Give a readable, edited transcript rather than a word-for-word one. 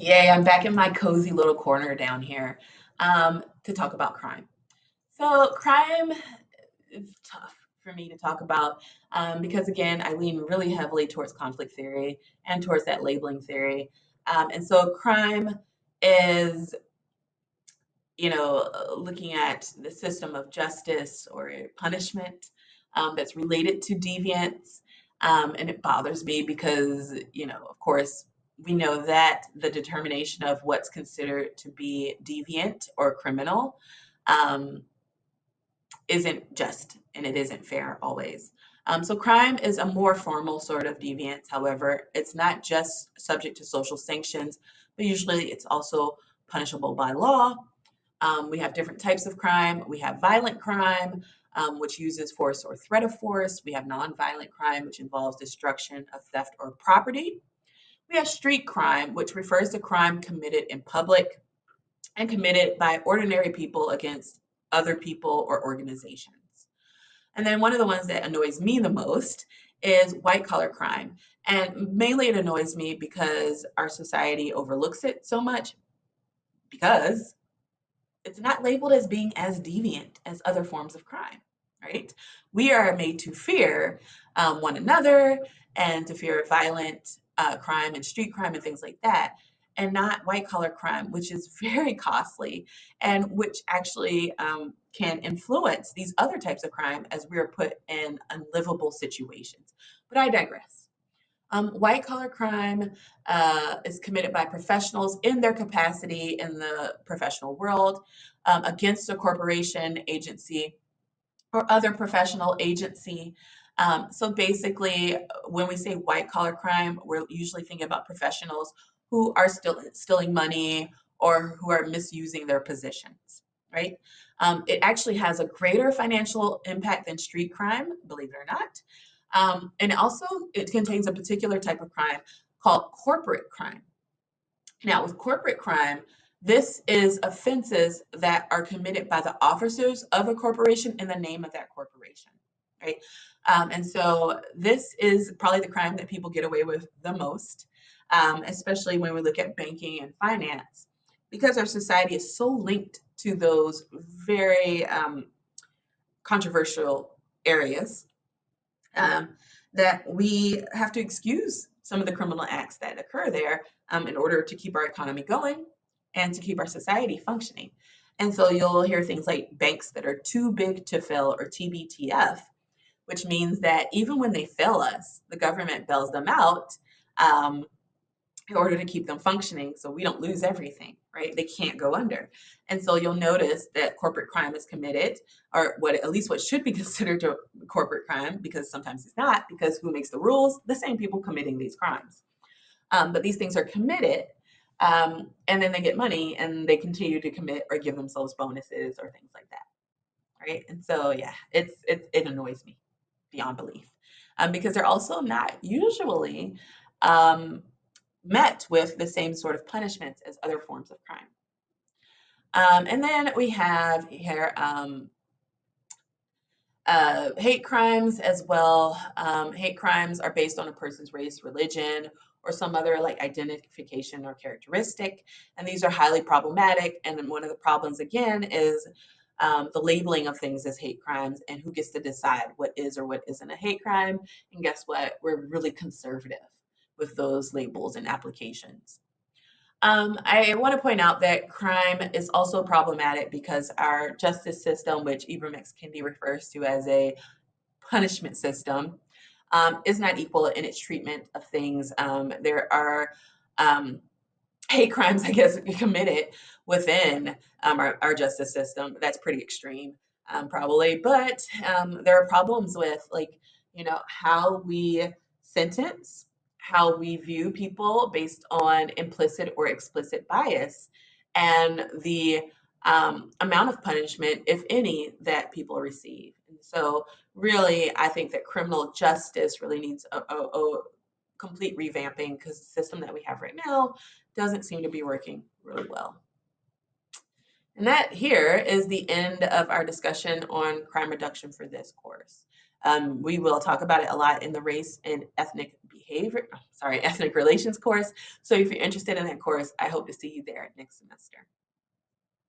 Yay, I'm back in my cozy little corner down here to talk about crime. So, crime is tough for me to talk about because, again, I lean really heavily towards conflict theory and towards that labeling theory. And so, crime is, looking at the system of justice or punishment that's related to deviance. And it bothers me because, of course, we know that the determination of what's considered to be deviant or criminal um, isn't just and it isn't fair always. So, crime is a more formal sort of deviance. However, it's not just subject to social sanctions, but usually it's also punishable by law. We have different types of crime. We have violent crime, which uses force or threat of force. We have nonviolent crime, which involves destruction of theft or property. We have street crime, which refers to crime committed in public and committed by ordinary people against other people or organizations. And then one of the ones that annoys me the most is white collar crime. And mainly it annoys me because our society overlooks it so much because it's not labeled as being as deviant as other forms of crime, right? We are made to fear one another and to fear violent crime and street crime and things like that, and not white collar crime, which is very costly and which actually can influence these other types of crime as we are put in unlivable situations. But I digress. White collar crime is committed by professionals in their capacity in the professional world against a corporation, agency, or other professional agency. So basically, when we say white collar crime, we're usually thinking about professionals who are still stealing money or who are misusing their positions, right? It actually has a greater financial impact than street crime, believe it or not. And also, it contains a particular type of crime called corporate crime. Now, with corporate crime, this is offenses that are committed by the officers of a corporation in the name of that corporation, right? And so this is probably the crime that people get away with the most, especially when we look at banking and finance, because our society is so linked to those very controversial areas um, that we have to excuse some of the criminal acts that occur there in order to keep our economy going and to keep our society functioning. And so you'll hear things like banks that are too big to fail or TBTF, which means that even when they fail us, the government bails them out um, in order to keep them functioning so we don't lose everything, right? They can't go under. And so you'll notice that corporate crime is committed, or what at least what should be considered a corporate crime, because sometimes it's not, because who makes the rules? The same people committing these crimes. But these things are committed, and then they get money and they continue to commit or give themselves bonuses or things like that, right? And so yeah, it annoys me beyond belief, because they're also not usually um, met with the same sort of punishments as other forms of crime. And then we have here hate crimes as well. Hate crimes are based on a person's race, religion, or some other like identification or characteristic. And these are highly problematic. And then one of the problems, again, is the labeling of things as hate crimes and who gets to decide what is or what isn't a hate crime. And guess what? We're really conservative with those labels and applications. I want to point out that crime is also problematic because our justice system, which Ibram X. Kendi refers to as a punishment system, is not equal in its treatment of things. There are um, hate crimes, I guess, committed within our justice system. That's pretty extreme, probably. But there are problems with, like, how we sentence, how we view people based on implicit or explicit bias, and the amount of punishment, if any, that people receive. And so, really, I think that criminal justice really needs a complete revamping because the system that we have right now doesn't seem to be working really well. And that here is the end of our discussion on crime reduction for this course. We will talk about it a lot in the race and ethnic relations course. So if you're interested in that course, I hope to see you there next semester.